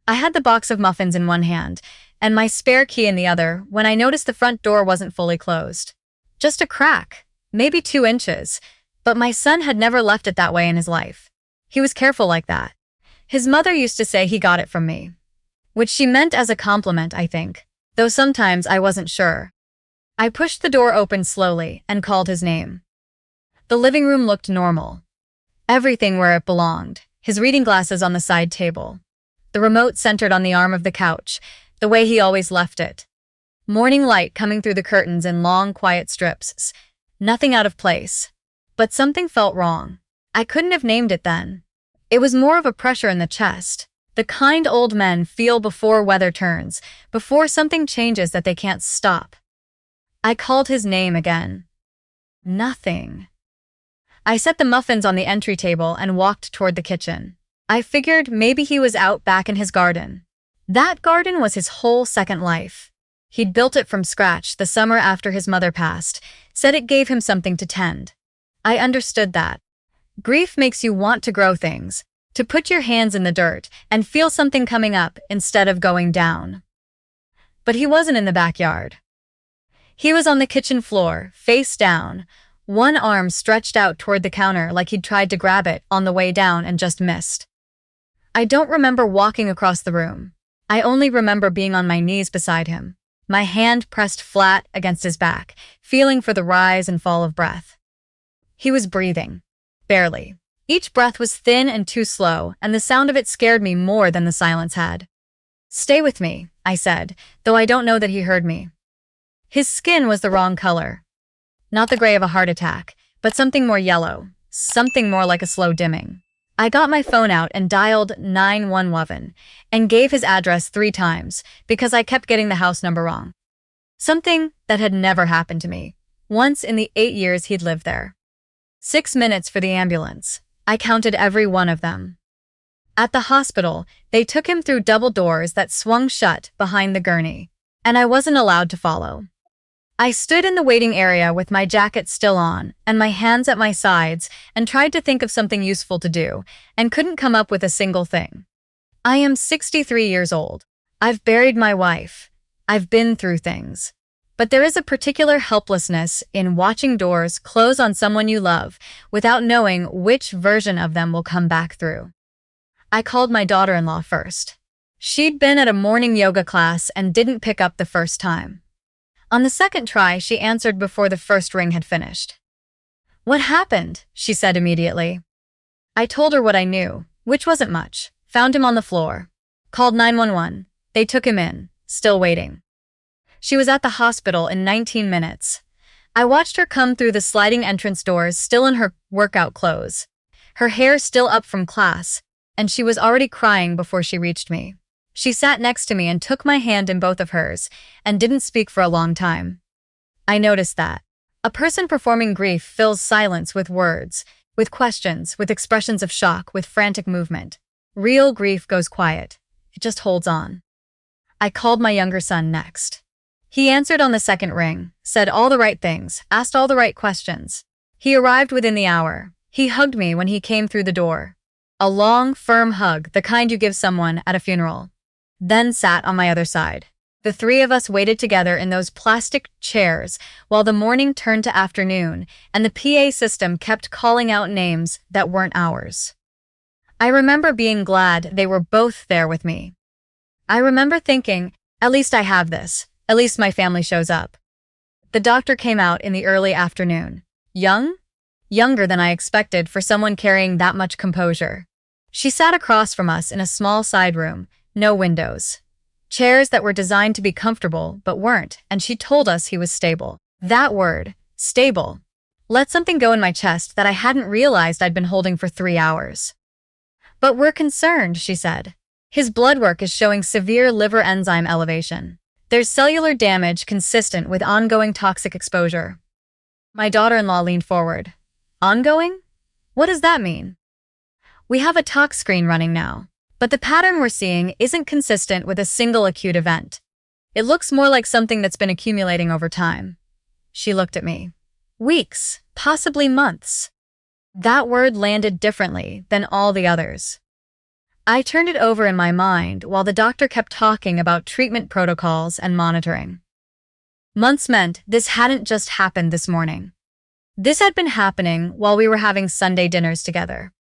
I had the box of muffins in one hand and my spare key in the other when I noticed the front door wasn't fully closed. Just a crack, maybe 2 inches, but my son had never left it that way in his life. He was careful like that. His mother used to say he got it from me, which she meant as a compliment, I think, though sometimes I wasn't sure. I pushed the door open slowly and called his name. The living room looked normal. Everything where it belonged, his reading glasses on the side table. The remote centered on the arm of the couch, the way he always left it. Morning light coming through the curtains in long, quiet strips. Nothing out of place. But something felt wrong. I couldn't have named it then. It was more of a pressure in the chest. The kind old men feel before weather turns, before something changes that they can't stop. I called his name again. Nothing. I set the muffins on the entry table and walked toward the kitchen. I figured maybe he was out back in his garden. That garden was his whole second life. He'd built it from scratch the summer after his mother passed, said it gave him something to tend. I understood that. Grief makes you want to grow things, to put your hands in the dirt and feel something coming up instead of going down. But he wasn't in the backyard. He was on the kitchen floor, face down, one arm stretched out toward the counter like he'd tried to grab it on the way down and just missed. I don't remember walking across the room. I only remember being on my knees beside him, my hand pressed flat against his back, feeling for the rise and fall of breath. He was breathing. Barely. Each breath was thin and too slow, and the sound of it scared me more than the silence had. "Stay with me," I said, though I don't know that he heard me. His skin was the wrong color. Not the gray of a heart attack, but something more yellow, something more like a slow dimming. I got my phone out and dialed 911 and gave his address 3 times because I kept getting the house number wrong. Something that had never happened to me, once in the 8 years he'd lived there. 6 minutes for the ambulance. I counted every one of them. At the hospital, they took him through double doors that swung shut behind the gurney, and I wasn't allowed to follow. I stood in the waiting area with my jacket still on and my hands at my sides and tried to think of something useful to do and couldn't come up with a single thing. I am 63 years old. I've buried my wife. I've been through things. But there is a particular helplessness in watching doors close on someone you love without knowing which version of them will come back through. I called my daughter-in-law first. She'd been at a morning yoga class and didn't pick up the first time. On the second try, she answered before the first ring had finished. "What happened?" she said immediately. I told her what I knew, which wasn't much. Found him on the floor. Called 911. They took him in, still waiting. She was at the hospital in 19 minutes. I watched her come through the sliding entrance doors still in her workout clothes, her hair still up from class, and she was already crying before she reached me. She sat next to me and took my hand in both of hers and didn't speak for a long time. I noticed that. A person performing grief fills silence with words, with questions, with expressions of shock, with frantic movement. Real grief goes quiet. It just holds on. I called my younger son next. He answered on the second ring, said all the right things, asked all the right questions. He arrived within the hour. He hugged me when he came through the door. A long, firm hug, the kind you give someone at a funeral. Then sat on my other side. The 3 of us waited together in those plastic chairs while the morning turned to afternoon and the PA system kept calling out names that weren't ours. I remember being glad they were both there with me. I remember thinking, at least I have this. At least my family shows up. The doctor came out in the early afternoon. Young? Younger than I expected for someone carrying that much composure. She sat across from us in a small side room, no windows. Chairs that were designed to be comfortable but weren't, and she told us he was stable. That word, stable, let something go in my chest that I hadn't realized I'd been holding for 3 hours. "But we're concerned," she said. "His blood work is showing severe liver enzyme elevation. There's cellular damage consistent with ongoing toxic exposure." My daughter-in-law leaned forward. "Ongoing? What does that mean?" "We have a tox screen running now, but the pattern we're seeing isn't consistent with a single acute event. It looks more like something that's been accumulating over time." She looked at me. "Weeks, possibly months." That word landed differently than all the others. I turned it over in my mind while the doctor kept talking about treatment protocols and monitoring. Months meant this hadn't just happened this morning. This had been happening while we were having Sunday dinners together.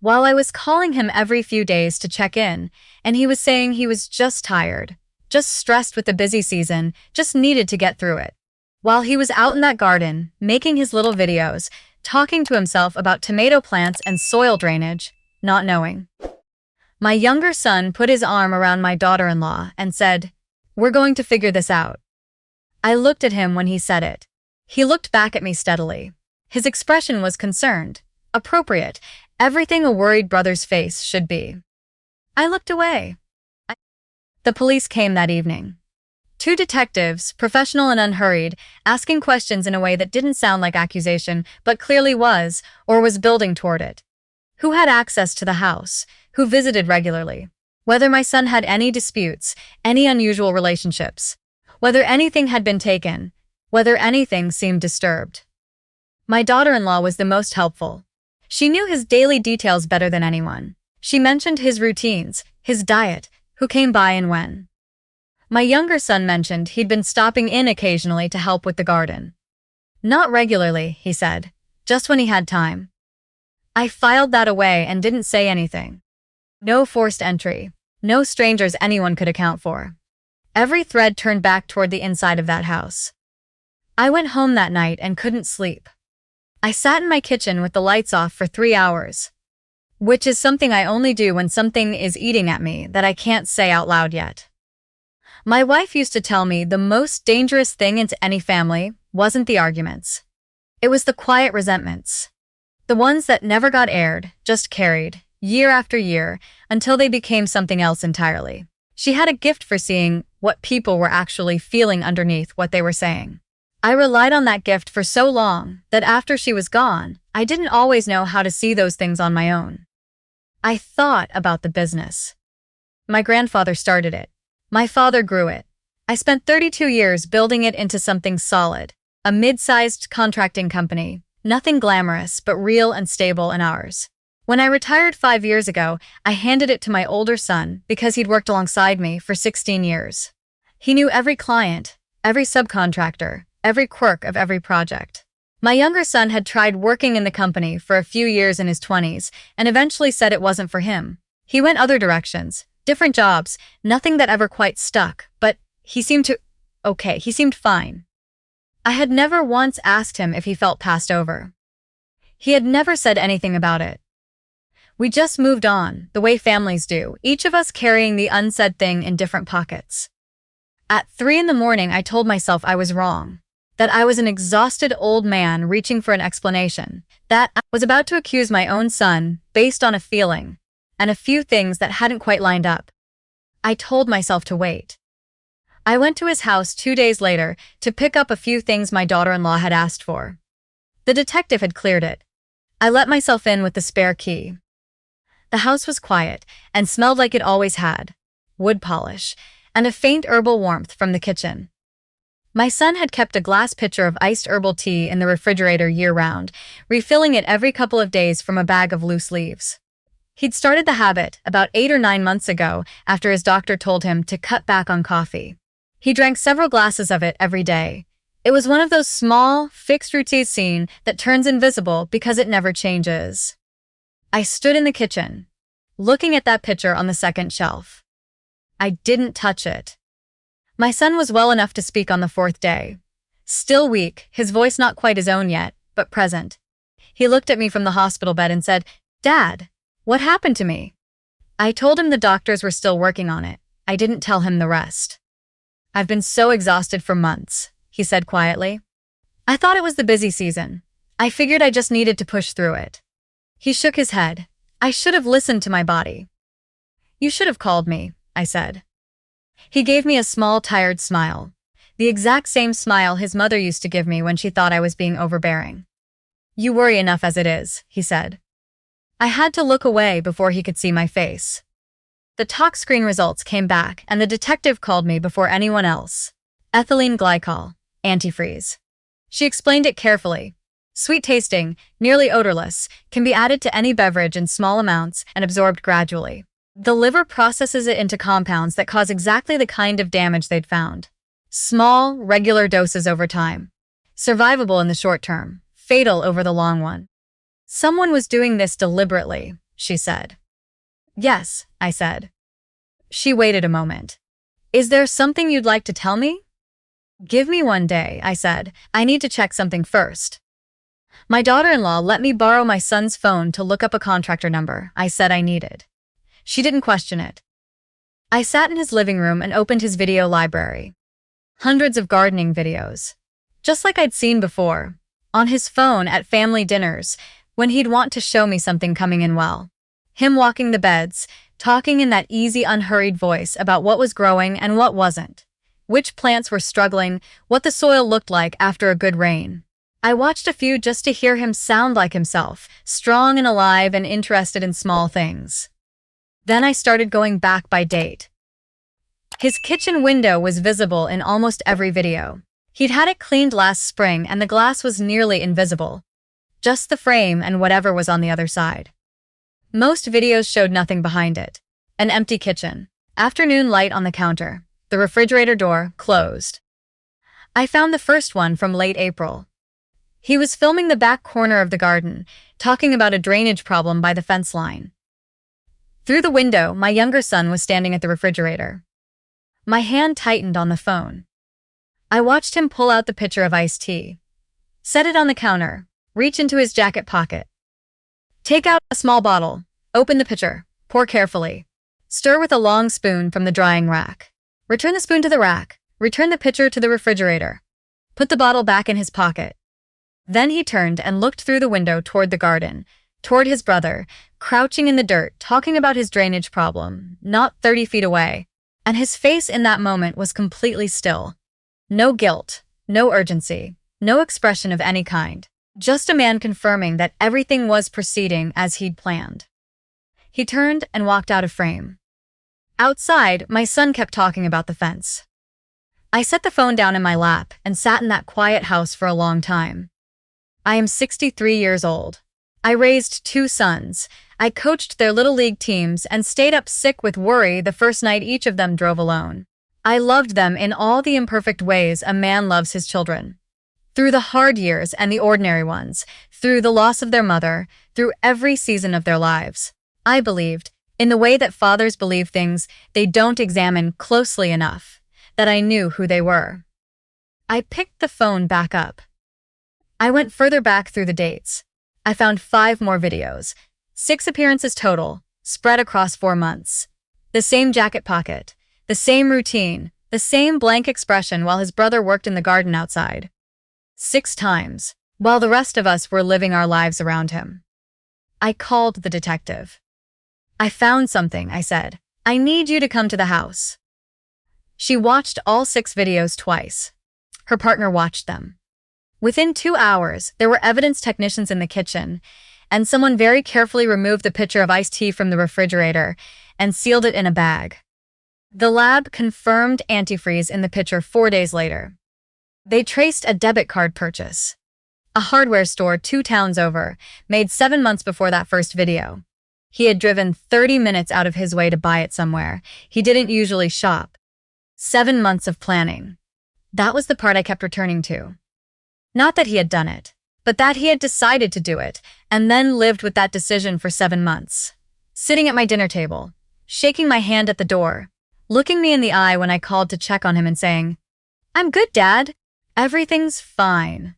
While I was calling him every few days to check in, and he was saying he was just tired, just stressed with the busy season, just needed to get through it. While he was out in that garden, making his little videos, talking to himself about tomato plants and soil drainage, not knowing. My younger son put his arm around my daughter-in-law and said, "We're going to figure this out." I looked at him when he said it. He looked back at me steadily. His expression was concerned, appropriate, everything a worried brother's face should be. I looked away. The police came that evening. 2 detectives, professional and unhurried, asking questions in a way that didn't sound like accusation, but clearly was, or was building toward it. Who had access to the house? Who visited regularly? Whether my son had any disputes, any unusual relationships. Whether anything had been taken. Whether anything seemed disturbed. My daughter-in-law was the most helpful. She knew his daily details better than anyone. She mentioned his routines, his diet, who came by and when. My younger son mentioned he'd been stopping in occasionally to help with the garden. Not regularly, he said, just when he had time. I filed that away and didn't say anything. No forced entry, no strangers anyone could account for. Every thread turned back toward the inside of that house. I went home that night and couldn't sleep. I sat in my kitchen with the lights off for 3 hours. Which is something I only do when something is eating at me that I can't say out loud yet. My wife used to tell me the most dangerous thing in any family wasn't the arguments. It was the quiet resentments. The ones that never got aired, just carried, year after year, until they became something else entirely. She had a gift for seeing what people were actually feeling underneath what they were saying. I relied on that gift for so long that after she was gone, I didn't always know how to see those things on my own. I thought about the business. My grandfather started it. My father grew it. I spent 32 years building it into something solid, a mid-sized contracting company, nothing glamorous but real and stable and ours. When I retired 5 years ago, I handed it to my older son because he'd worked alongside me for 16 years. He knew every client, every subcontractor, every quirk of every project. My younger son had tried working in the company for a few years in his 20s and eventually said it wasn't for him. He went other directions, different jobs, nothing that ever quite stuck, but he seemed fine. I had never once asked him if he felt passed over. He had never said anything about it. We just moved on, the way families do, each of us carrying the unsaid thing in different pockets. At 3 in the morning, I told myself I was wrong. That I was an exhausted old man reaching for an explanation, that I was about to accuse my own son based on a feeling, and a few things that hadn't quite lined up. I told myself to wait. I went to his house 2 days later to pick up a few things my daughter-in-law had asked for. The detective had cleared it. I let myself in with the spare key. The house was quiet and smelled like it always had, wood polish, and a faint herbal warmth from the kitchen. My son had kept a glass pitcher of iced herbal tea in the refrigerator year-round, refilling it every couple of days from a bag of loose leaves. He'd started the habit about 8 or 9 months ago after his doctor told him to cut back on coffee. He drank several glasses of it every day. It was one of those small, fixed routines that turns invisible because it never changes. I stood in the kitchen, looking at that pitcher on the second shelf. I didn't touch it. My son was well enough to speak on the 4th day. Still weak, his voice not quite his own yet, but present. He looked at me from the hospital bed and said, "Dad, what happened to me?" I told him the doctors were still working on it. I didn't tell him the rest. "I've been so exhausted for months," he said quietly. "I thought it was the busy season. I figured I just needed to push through it." He shook his head. "I should have listened to my body." "You should have called me," I said. He gave me a small, tired smile. The exact same smile his mother used to give me when she thought I was being overbearing. "You worry enough as it is," he said. I had to look away before he could see my face. The tox screen results came back and the detective called me before anyone else. Ethylene glycol, antifreeze. She explained it carefully. Sweet tasting, nearly odorless, can be added to any beverage in small amounts and absorbed gradually. The liver processes it into compounds that cause exactly the kind of damage they'd found. Small, regular doses over time. Survivable in the short term, fatal over the long one. Someone was doing this deliberately, she said. Yes, I said. She waited a moment. Is there something you'd like to tell me? Give me one day, I said. I need to check something first. My daughter-in-law let me borrow my son's phone to look up a contractor number I said I needed. She didn't question it. I sat in his living room and opened his video library. Hundreds of gardening videos. Just like I'd seen before, on his phone at family dinners, when he'd want to show me something coming in well. Him walking the beds, talking in that easy, unhurried voice about what was growing and what wasn't. Which plants were struggling, what the soil looked like after a good rain. I watched a few just to hear him sound like himself, strong and alive and interested in small things. Then I started going back by date. His kitchen window was visible in almost every video. He'd had it cleaned last spring and the glass was nearly invisible. Just the frame and whatever was on the other side. Most videos showed nothing behind it. An empty kitchen. Afternoon light on the counter. The refrigerator door closed. I found the first one from late April. He was filming the back corner of the garden, talking about a drainage problem by the fence line. Through the window, my younger son was standing at the refrigerator. My hand tightened on the phone. I watched him pull out the pitcher of iced tea. Set it on the counter, reach into his jacket pocket. Take out a small bottle, open the pitcher, pour carefully. Stir with a long spoon from the drying rack. Return the spoon to the rack, return the pitcher to the refrigerator. Put the bottle back in his pocket. Then he turned and looked through the window toward the garden, toward his brother, crouching in the dirt, talking about his drainage problem, not 30 feet away. And his face in that moment was completely still. No guilt, no urgency, no expression of any kind. Just a man confirming that everything was proceeding as he'd planned. He turned and walked out of frame. Outside, my son kept talking about the fence. I set the phone down in my lap and sat in that quiet house for a long time. I am 63 years old. I raised 2 sons. I coached their little league teams and stayed up sick with worry the first night each of them drove alone. I loved them in all the imperfect ways a man loves his children. Through the hard years and the ordinary ones, through the loss of their mother, through every season of their lives. I believed, in the way that fathers believe things they don't examine closely enough, that I knew who they were. I picked the phone back up. I went further back through the dates. I found 5 more videos, 6 appearances total, spread across 4 months. The same jacket pocket, the same routine, the same blank expression while his brother worked in the garden outside. 6 times, while the rest of us were living our lives around him. I called the detective. I found something, I said. I need you to come to the house. She watched all 6 videos twice. Her partner watched them. Within 2 hours, there were evidence technicians in the kitchen, and someone very carefully removed the pitcher of iced tea from the refrigerator and sealed it in a bag. The lab confirmed antifreeze in the pitcher 4 days later. They traced a debit card purchase. A hardware store 2 towns over, made 7 months before that first video. He had driven 30 minutes out of his way to buy it somewhere. He didn't usually shop. 7 months of planning. That was the part I kept returning to. Not that he had done it, but that he had decided to do it, and then lived with that decision for 7 months. Sitting at my dinner table, shaking my hand at the door, looking me in the eye when I called to check on him and saying, "I'm good, Dad. Everything's fine."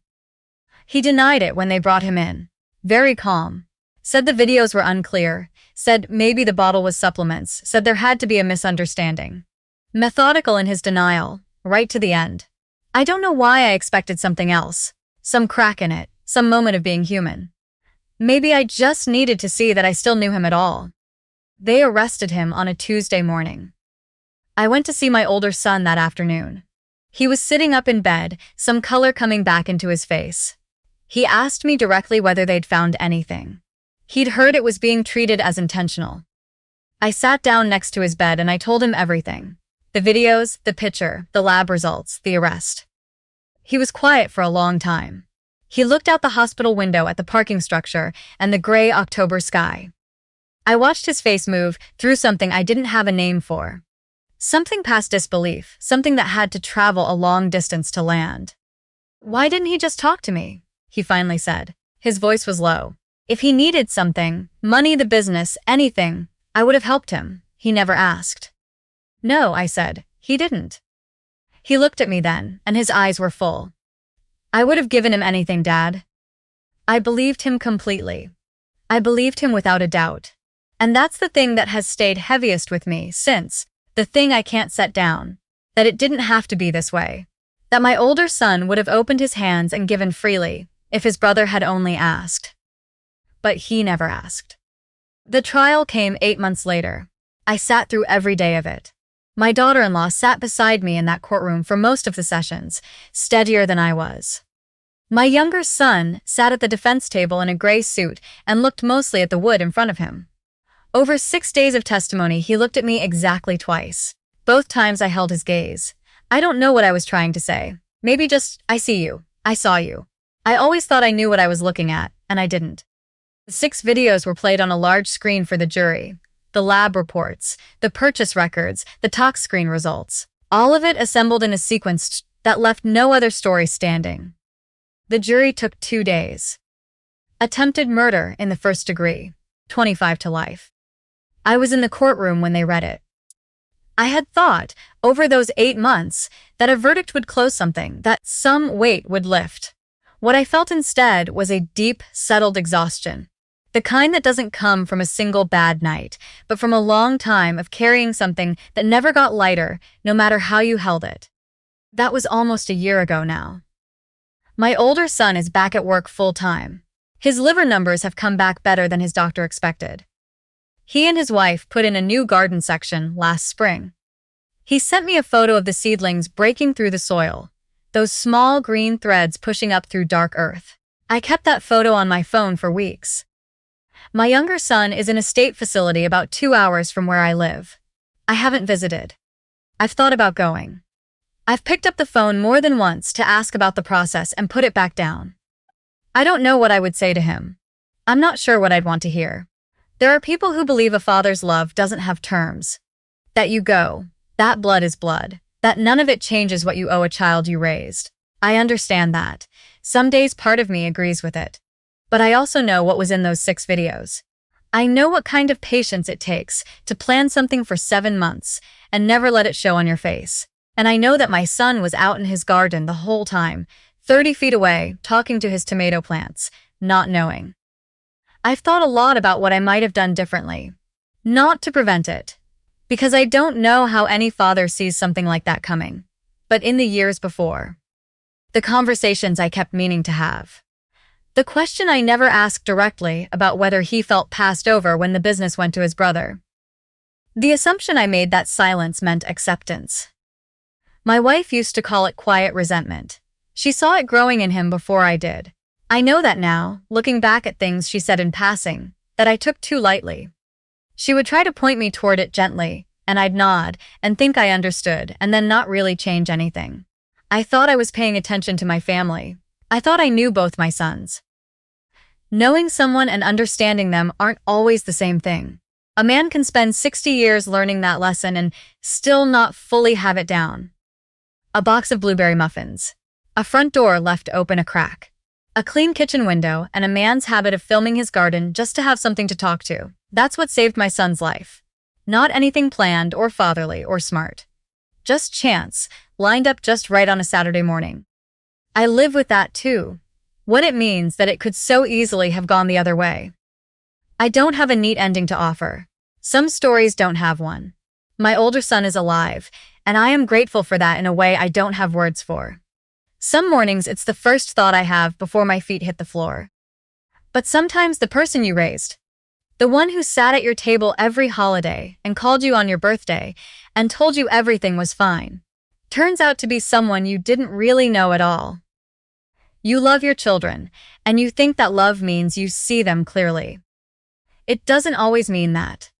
He denied it when they brought him in. Very calm. Said the videos were unclear. Said maybe the bottle was supplements. Said there had to be a misunderstanding. Methodical in his denial, right to the end. I don't know why I expected something else. Some crack in it, some moment of being human. Maybe I just needed to see that I still knew him at all. They arrested him on a Tuesday morning. I went to see my older son that afternoon. He was sitting up in bed, some color coming back into his face. He asked me directly whether they'd found anything. He'd heard it was being treated as intentional. I sat down next to his bed and I told him everything. The videos, the picture, the lab results, the arrest. He was quiet for a long time. He looked out the hospital window at the parking structure and the gray October sky. I watched his face move through something I didn't have a name for. Something past disbelief, something that had to travel a long distance to land. "Why didn't he just talk to me?" he finally said. His voice was low. "If he needed something, money, the business, anything, I would have helped him. He never asked." "No," I said, "he didn't." He looked at me then, and his eyes were full. "I would have given him anything, Dad." I believed him completely. I believed him without a doubt. And that's the thing that has stayed heaviest with me since, the thing I can't set down. That it didn't have to be this way. That my older son would have opened his hands and given freely, if his brother had only asked. But he never asked. The trial came 8 months later. I sat through every day of it. My daughter-in-law sat beside me in that courtroom for most of the sessions, steadier than I was. My younger son sat at the defense table in a gray suit and looked mostly at the wood in front of him. Over 6 days of testimony, he looked at me exactly twice. Both times I held his gaze. I don't know what I was trying to say. Maybe just, "I see you. I saw you." I always thought I knew what I was looking at, and I didn't. The 6 videos were played on a large screen for the jury. The lab reports, the purchase records, the talk screen results. All of it assembled in a sequence that left no other story standing. The jury took 2 days. Attempted murder in the first degree, 25 to life. I was in the courtroom when they read it. I had thought, over those 8 months, that a verdict would close something, that some weight would lift. What I felt instead was a deep, settled exhaustion. The kind that doesn't come from a single bad night, but from a long time of carrying something that never got lighter, no matter how you held it. That was almost a year ago now. My older son is back at work full-time. His liver numbers have come back better than his doctor expected. He and his wife put in a new garden section last spring. He sent me a photo of the seedlings breaking through the soil, those small green threads pushing up through dark earth. I kept that photo on my phone for weeks. My younger son is in a state facility about 2 hours from where I live. I haven't visited. I've thought about going. I've picked up the phone more than once to ask about the process and put it back down. I don't know what I would say to him. I'm not sure what I'd want to hear. There are people who believe a father's love doesn't have terms. That you go, that blood is blood, that none of it changes what you owe a child you raised. I understand that. Some days part of me agrees with it. But I also know what was in those 6 videos. I know what kind of patience it takes to plan something for 7 months and never let it show on your face. And I know that my son was out in his garden the whole time, 30 feet away, talking to his tomato plants, not knowing. I've thought a lot about what I might have done differently. Not to prevent it, because I don't know how any father sees something like that coming. But in the years before, the conversations I kept meaning to have. The question I never asked directly about whether he felt passed over when the business went to his brother. The assumption I made that silence meant acceptance. My wife used to call it quiet resentment. She saw it growing in him before I did. I know that now, looking back at things she said in passing, that I took too lightly. She would try to point me toward it gently, and I'd nod and think I understood and then not really change anything. I thought I was paying attention to my family. I thought I knew both my sons. Knowing someone and understanding them aren't always the same thing. A man can spend 60 years learning that lesson and still not fully have it down. A box of blueberry muffins. A front door left open a crack. A clean kitchen window and a man's habit of filming his garden just to have something to talk to. That's what saved my son's life. Not anything planned or fatherly or smart. Just chance, lined up just right on a Saturday morning. I live with that too. What it means that it could so easily have gone the other way. I don't have a neat ending to offer. Some stories don't have one. My older son is alive, and I am grateful for that in a way I don't have words for. Some mornings it's the first thought I have before my feet hit the floor. But sometimes the person you raised, the one who sat at your table every holiday and called you on your birthday and told you everything was fine, turns out to be someone you didn't really know at all. You love your children, and you think that love means you see them clearly. It doesn't always mean that.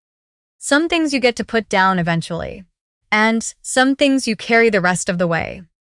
Some things you get to put down eventually, and some things you carry the rest of the way.